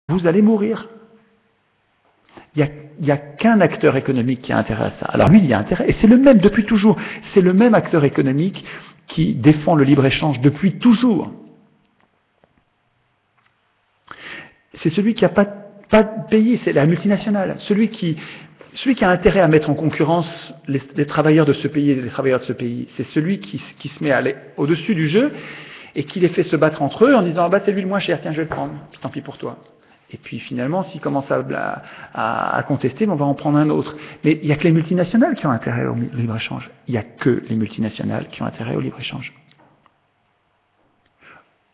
vous allez mourir. Il n'y a qu'un acteur économique qui a intérêt à ça. Alors lui, il y a intérêt, et c'est le même depuis toujours. C'est le même acteur économique qui défend le libre-échange depuis toujours. C'est celui qui n'a pas de pays, c'est la multinationale. Celui qui a intérêt à mettre en concurrence les travailleurs de ce pays et les travailleurs de ce pays, c'est celui qui se met à aller au-dessus du jeu et qui les fait se battre entre eux en disant « Ah bah c'est lui le moins cher, tiens je vais le prendre, puis tant pis pour toi ». Et puis finalement, s'ils commencent à contester, on va en prendre un autre. Mais il n'y a que les multinationales qui ont intérêt au libre-échange. Il n'y a que les multinationales qui ont intérêt au libre-échange.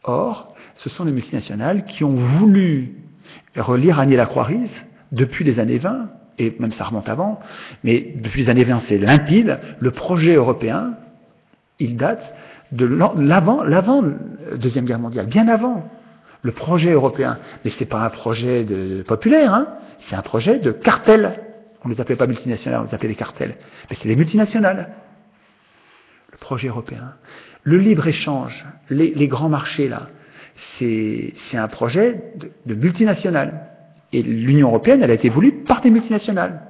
Or, ce sont les multinationales qui ont voulu relire Agnès Lacroix-Riz depuis les années 20, et même ça remonte avant, mais depuis les années 20 c'est limpide, le projet européen, il date de l'avant Deuxième Guerre mondiale, bien avant. Le projet européen, mais c'est pas un projet populaire, hein, c'est un projet de cartel. On ne les appelait pas multinationales, on les appelait des cartels. Mais c'est des multinationales. Le projet européen. Le libre-échange, les grands marchés là, c'est un projet de multinationales. Et l'Union européenne, elle a été voulue par des multinationales.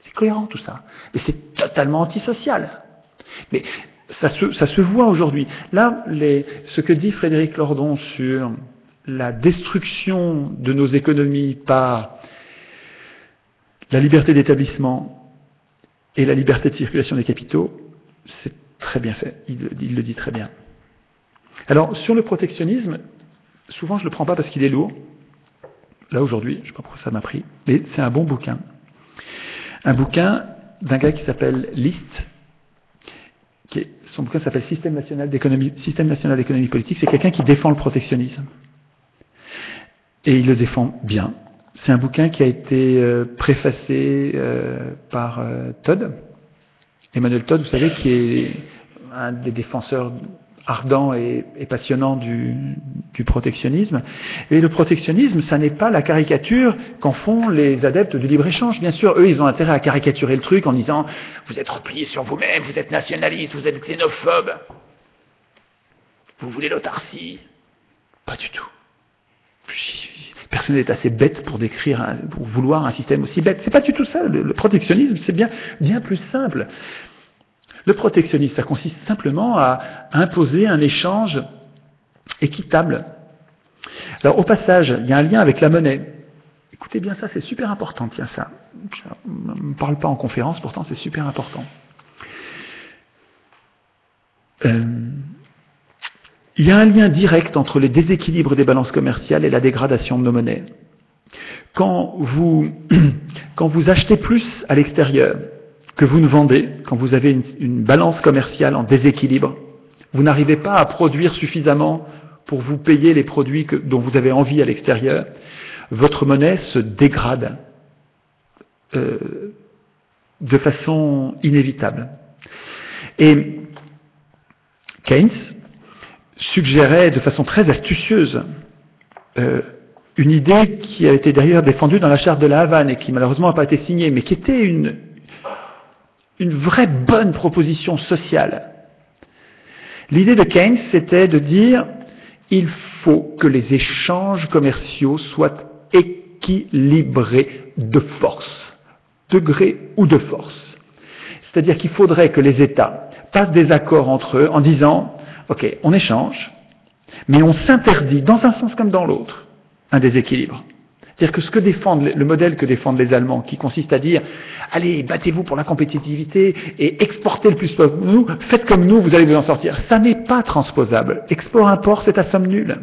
C'est cohérent tout ça. Mais c'est totalement antisocial. Mais ça se voit aujourd'hui. Là, ce que dit Frédéric Lordon sur la destruction de nos économies par la liberté d'établissement et la liberté de circulation des capitaux, c'est très bien fait. Il le dit très bien. Alors, sur le protectionnisme, souvent je ne le prends pas parce qu'il est lourd. Là, aujourd'hui, je ne sais pas pourquoi ça m'a pris, mais c'est un bon bouquin. Un bouquin d'un gars qui s'appelle List. Son bouquin s'appelle Système national d'économie politique. C'est quelqu'un qui défend le protectionnisme. Et il le défend bien. C'est un bouquin qui a été préfacé par Todd. Emmanuel Todd, vous savez, qui est un des défenseurs ardents et passionnants du protectionnisme. Et le protectionnisme, ça n'est pas la caricature qu'en font les adeptes du libre-échange. Bien sûr, eux, ils ont intérêt à caricaturer le truc en disant « Vous êtes repliés sur vous-même, vous êtes nationaliste, vous êtes xénophobe, vous voulez l'autarcie. » Pas du tout. Personne n'est assez bête pour vouloir un système aussi bête. C'est pas du tout ça. Le protectionnisme, c'est bien plus simple. Le protectionnisme, ça consiste simplement à imposer un échange équitable. Alors, au passage, il y a un lien avec la monnaie. Écoutez bien ça, c'est super important, tiens ça. Je ne parle pas en conférence, pourtant c'est super important. Il y a un lien direct entre les déséquilibres des balances commerciales et la dégradation de nos monnaies. Quand vous achetez plus à l'extérieur que vous ne vendez, quand vous avez une balance commerciale en déséquilibre, vous n'arrivez pas à produire suffisamment pour vous payer les produits dont vous avez envie à l'extérieur, votre monnaie se dégrade de façon inévitable. Et Keynes suggérait de façon très astucieuse une idée qui a été d'ailleurs défendue dans la charte de la Havane et qui malheureusement n'a pas été signée, mais qui était une vraie bonne proposition sociale. L'idée de Keynes, c'était de dire il faut que les échanges commerciaux soient équilibrés de force, de gré ou de force. C'est-à-dire qu'il faudrait que les États passent des accords entre eux en disant ok, on échange, mais on s'interdit, dans un sens comme dans l'autre, un déséquilibre. C'est-à-dire que le modèle que défendent les Allemands, qui consiste à dire allez, battez-vous pour la compétitivité et exportez le plus possible nous, faites comme nous, vous allez vous en sortir. Ça n'est pas transposable. Export-import, c'est à somme nulle.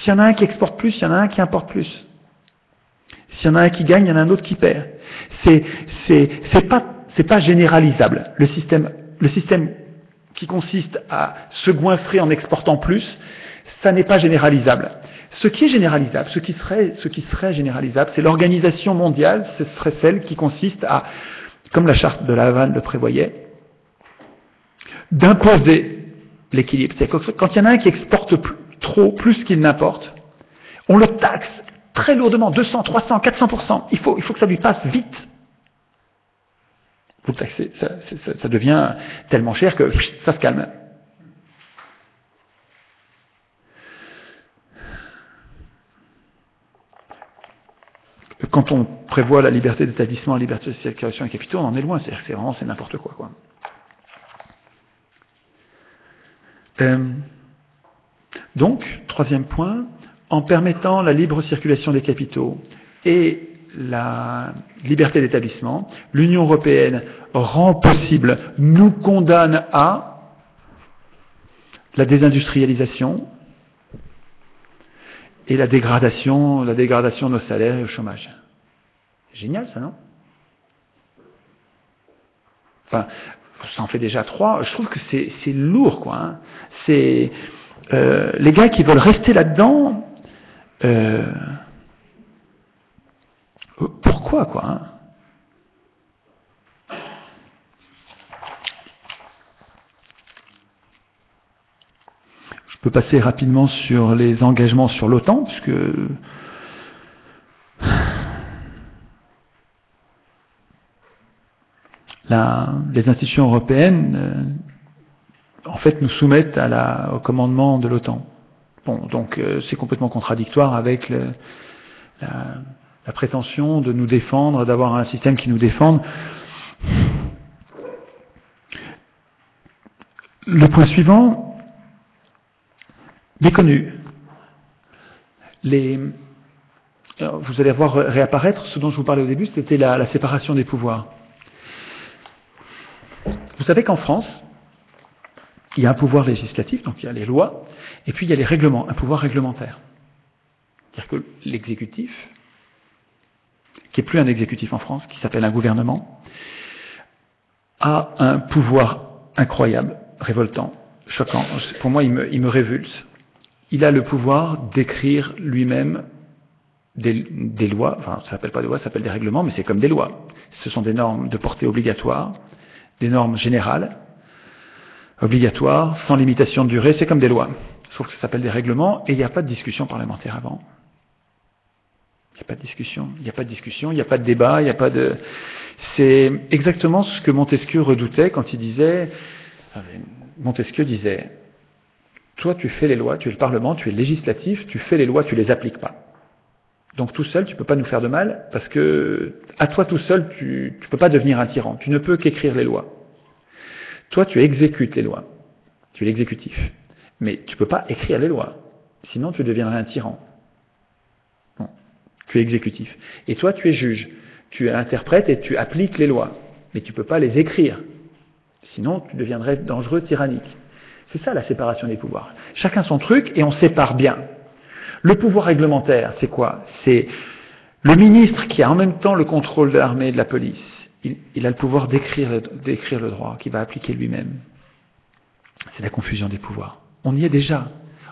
S'il y en a un qui exporte plus, il y en a un qui importe plus. S'il y en a un qui gagne, il y en a un autre qui perd. C'est pas généralisable. Le système qui consiste à se goinfrer en exportant plus, ça n'est pas généralisable. Ce qui est généralisable, ce qui serait généralisable, c'est l'organisation mondiale, ce serait celle qui consiste à, comme la charte de la Havane le prévoyait, d'imposer l'équilibre. C'est-à-dire que quand il y en a un qui exporte plus qu'il n'importe, on le taxe très lourdement, 200, 300, 400%. Il faut que ça lui passe vite. Vous le taxez, ça devient tellement cher que ça se calme. quand on prévoit la liberté d'établissement, la liberté de circulation des capitaux, on en est loin, c'est vraiment n'importe quoi. Donc, troisième point, en permettant la libre circulation des capitaux et la liberté d'établissement, l'Union européenne rend possible, nous condamne à la désindustrialisation et la dégradation de nos salaires et au chômage. Génial ça, non? Enfin, ça en fait déjà 3. Je trouve que c'est lourd, quoi. Hein. C'est les gars qui veulent rester là-dedans. Pourquoi, quoi? Hein? Je peux passer rapidement sur les engagements sur l'OTAN, puisque les institutions européennes, en fait, nous soumettent au commandement de l'OTAN. Bon, donc c'est complètement contradictoire avec la prétention de nous défendre, d'avoir un système qui nous défende. Le point suivant, méconnu. Vous allez voir réapparaître ce dont je vous parlais au début, c'était la séparation des pouvoirs. Vous savez qu'en France, il y a un pouvoir législatif, donc il y a les lois, et puis il y a les règlements, un pouvoir réglementaire. C'est-à-dire que l'exécutif, qui n'est plus un exécutif en France, qui s'appelle un gouvernement, a un pouvoir incroyable, révoltant, choquant. Pour moi, il me révulse. Il a le pouvoir d'écrire lui-même des lois, enfin ça s'appelle pas des lois, ça s'appelle des règlements, mais c'est comme des lois. Ce sont des normes de portée obligatoire, des normes générales, obligatoires, sans limitation de durée, c'est comme des lois. Sauf que ça s'appelle des règlements et il n'y a pas de discussion parlementaire avant. Il n'y a pas de discussion, il n'y a pas de débat, il n'y a pas de... C'est exactement ce que Montesquieu redoutait quand il disait... Montesquieu disait, toi tu fais les lois, tu es le Parlement, tu es le législatif, tu fais les lois, tu les appliques pas. Donc tout seul, tu ne peux pas nous faire de mal, parce que à toi tout seul, tu ne peux pas devenir un tyran, tu ne peux qu'écrire les lois. Toi, tu exécutes les lois, tu es l'exécutif, mais tu ne peux pas écrire les lois, sinon tu deviendrais un tyran. Non, tu es exécutif. Et toi, tu es juge, tu interprètes et tu appliques les lois, mais tu ne peux pas les écrire, sinon tu deviendrais dangereux, tyrannique. C'est ça la séparation des pouvoirs. Chacun son truc et on sépare bien. Le pouvoir réglementaire, c'est quoi? C'est le ministre qui a en même temps le contrôle de l'armée et de la police. Il a le pouvoir d'écrire le droit, qu'il va appliquer lui-même. C'est la confusion des pouvoirs. On y est déjà.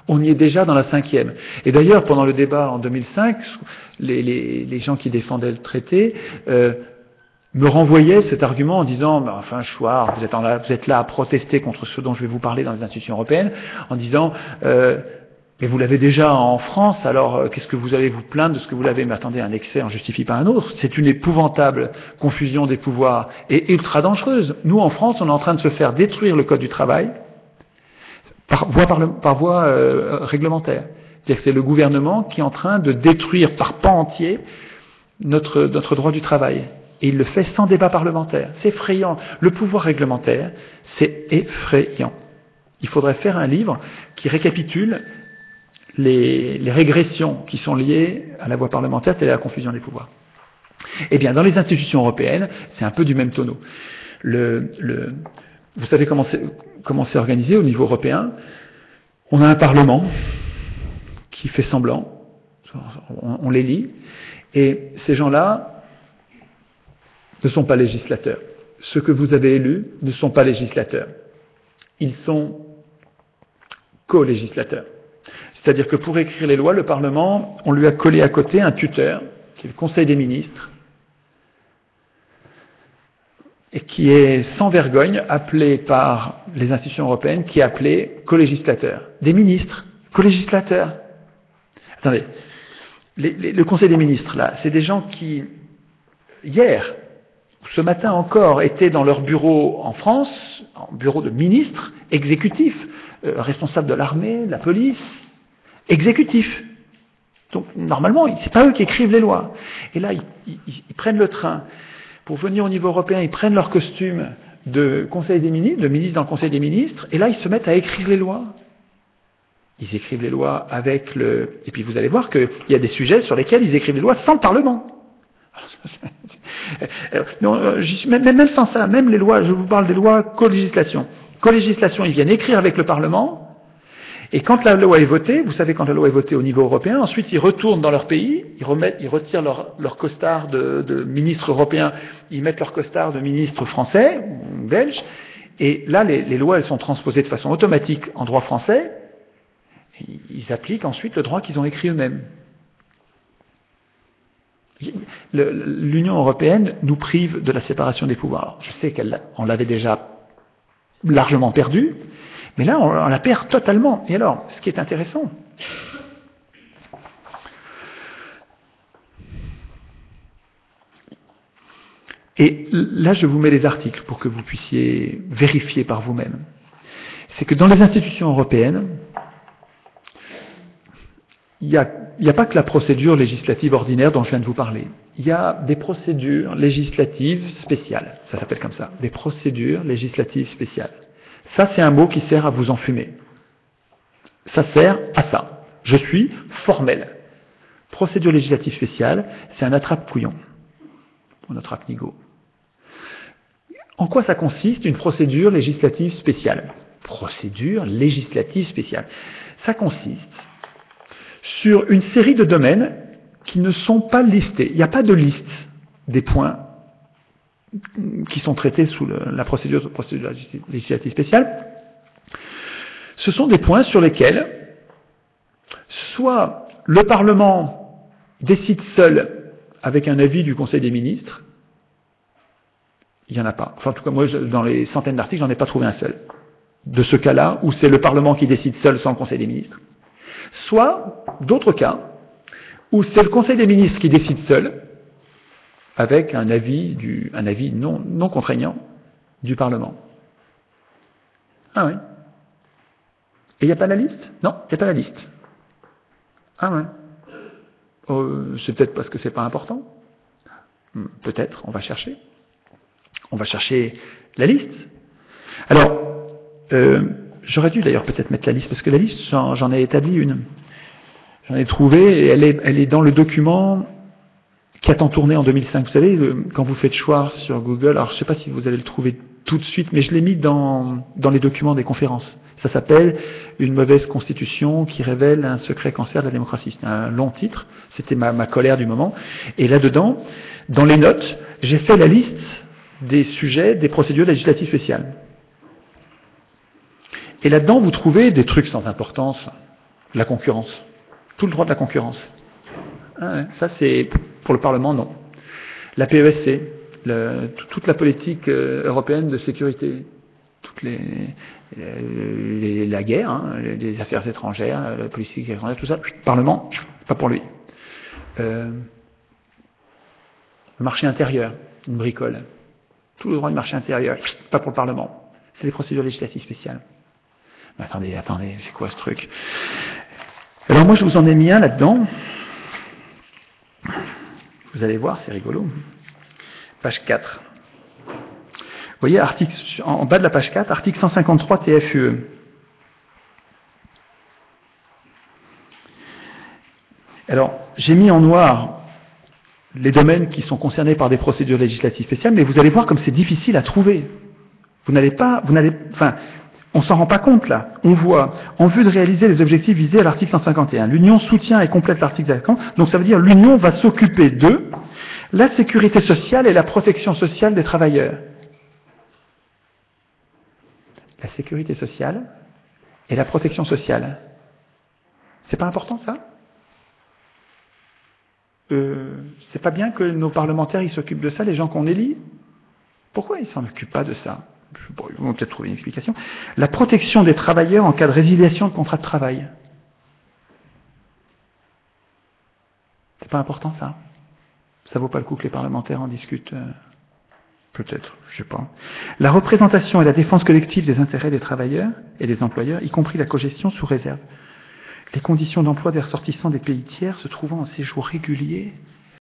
On y est déjà dans la 5e. Et d'ailleurs, pendant le débat en 2005, les gens qui défendaient le traité me renvoyaient cet argument en disant, enfin, Chouard, vous êtes là à protester contre ce dont je vais vous parler dans les institutions européennes, en disant... mais vous l'avez déjà en France, alors qu'est-ce que vous allez vous plaindre de ce que vous l'avez? Mais attendez, un excès en justifie pas un autre. C'est une épouvantable confusion des pouvoirs et ultra dangereuse. Nous, en France, on est en train de se faire détruire le Code du travail par voie réglementaire. C'est-à-dire que c'est le gouvernement qui est en train de détruire par pan entier notre droit du travail. Et il le fait sans débat parlementaire. C'est effrayant. Le pouvoir réglementaire, c'est effrayant. Il faudrait faire un livre qui récapitule les régressions qui sont liées à la voie parlementaire, c'est la confusion des pouvoirs. Eh bien, dans les institutions européennes, c'est un peu du même tonneau. Vous savez comment c'est organisé au niveau européen? On a un Parlement qui fait semblant, on les lit, et ces gens-là ne sont pas législateurs. Ceux que vous avez élus ne sont pas législateurs. Ils sont co-législateurs. C'est-à-dire que pour écrire les lois, le Parlement, on lui a collé à côté un tuteur, qui est le Conseil des ministres, et qui est sans vergogne appelé par les institutions européennes, qui est appelé co-législateur. Des ministres, co-législateurs. Attendez, le Conseil des ministres, là, c'est des gens qui, hier, ce matin encore, étaient dans leur bureau en France, en bureau de ministres, exécutifs, responsables de l'armée, de la police, exécutif. Donc, normalement, c'est pas eux qui écrivent les lois. Et là, ils prennent le train. Pour venir au niveau européen, ils prennent leur costume de Conseil des ministres, de ministre dans le Conseil des ministres, et là, ils se mettent à écrire les lois. Ils écrivent les lois avec le... Et puis vous allez voir qu'il y a des sujets sur lesquels ils écrivent les lois sans le Parlement. Non, même sans ça, même les lois, je vous parle des lois co-législation. Co-législation, ils viennent écrire avec le Parlement, et quand la loi est votée, vous savez, quand la loi est votée au niveau européen, ensuite ils retournent dans leur pays, ils retirent leur costard de ministre européen, ils mettent leur costard de ministre français ou belge, et là les lois elles sont transposées de façon automatique en droit français, ils appliquent ensuite le droit qu'ils ont écrit eux-mêmes. L'Union européenne nous prive de la séparation des pouvoirs. Alors, je sais qu'on l'avait déjà largement perdue, mais là, on la perd totalement. Et alors, ce qui est intéressant, et là, je vous mets les articles pour que vous puissiez vérifier par vous-même, c'est que dans les institutions européennes, il n'y a pas que la procédure législative ordinaire dont je viens de vous parler. Il y a des procédures législatives spéciales. Ça s'appelle comme ça. Des procédures législatives spéciales. Ça, c'est un mot qui sert à vous enfumer. Ça sert à ça. Je suis formel. Procédure législative spéciale, c'est un attrape-couillon. Un attrape-nigo. En quoi ça consiste, une procédure législative spéciale? Procédure législative spéciale. Ça consiste sur une série de domaines qui ne sont pas listés. Il n'y a pas de liste des points qui sont traités sous la procédure législative spéciale. Ce sont des points sur lesquels soit le Parlement décide seul avec un avis du Conseil des ministres, il n'y en a pas. Enfin, en tout cas, moi, dans les centaines d'articles, j'en ai pas trouvé un seul. De ce cas-là, où c'est le Parlement qui décide seul sans le Conseil des ministres. Soit d'autres cas, où c'est le Conseil des ministres qui décide seul, avec un avis non contraignant du Parlement. Ah oui. Et il n'y a pas la liste? Non, il n'y a pas la liste. Ah ouais. C'est peut-être parce que c'est pas important. Peut-être, on va chercher. On va chercher la liste. Alors, j'aurais dû d'ailleurs peut-être mettre la liste, parce que la liste, j'en ai établi une. J'en ai trouvé, et elle est dans le document qui a tant tourné en 2005. Vous savez, quand vous faites choix sur Google, alors je ne sais pas si vous allez le trouver tout de suite, mais je l'ai mis dans les documents des conférences. Ça s'appelle « Une mauvaise constitution qui révèle un secret cancer de la démocratie ». C'est un long titre, c'était ma colère du moment. Et là-dedans, dans les notes, j'ai fait la liste des sujets des procédures législatives spéciales. Et là-dedans, vous trouvez des trucs sans importance, la concurrence, tout le droit de la concurrence. Ça, c'est pour le Parlement, non. La PESC, toute la politique européenne de sécurité, la guerre, les affaires étrangères, la politique étrangère, tout ça, le Parlement, pas pour lui. Le marché intérieur, une bricole. Tout le droit du marché intérieur, pas pour le Parlement. C'est des procédures législatives spéciales. Mais attendez, c'est quoi ce truc? Alors moi je vous en ai mis un là-dedans. Vous allez voir, c'est rigolo. Page 4. Vous voyez, en bas de la page 4, article 153 TFUE. Alors, j'ai mis en noir les domaines qui sont concernés par des procédures législatives spéciales, mais vous allez voir comme c'est difficile à trouver. On s'en rend pas compte là. On voit, en vue de réaliser les objectifs visés à l'article 151, l'Union soutient et complète l'article 50, donc ça veut dire l'Union va s'occuper de la sécurité sociale et la protection sociale des travailleurs. La sécurité sociale et la protection sociale. C'est pas important ça? C'est pas bien que nos parlementaires ils s'occupent de ça, les gens qu'on élit? Pourquoi ils s'en occupent pas de ça? Ils vont peut-être trouver une explication. La protection des travailleurs en cas de résiliation de contrat de travail. C'est pas important ça? Ça vaut pas le coup que les parlementaires en discutent? Peut-être, je sais pas. La représentation et la défense collective des intérêts des travailleurs et des employeurs, y compris la cogestion sous réserve. Les conditions d'emploi des ressortissants des pays tiers se trouvant en séjour régulier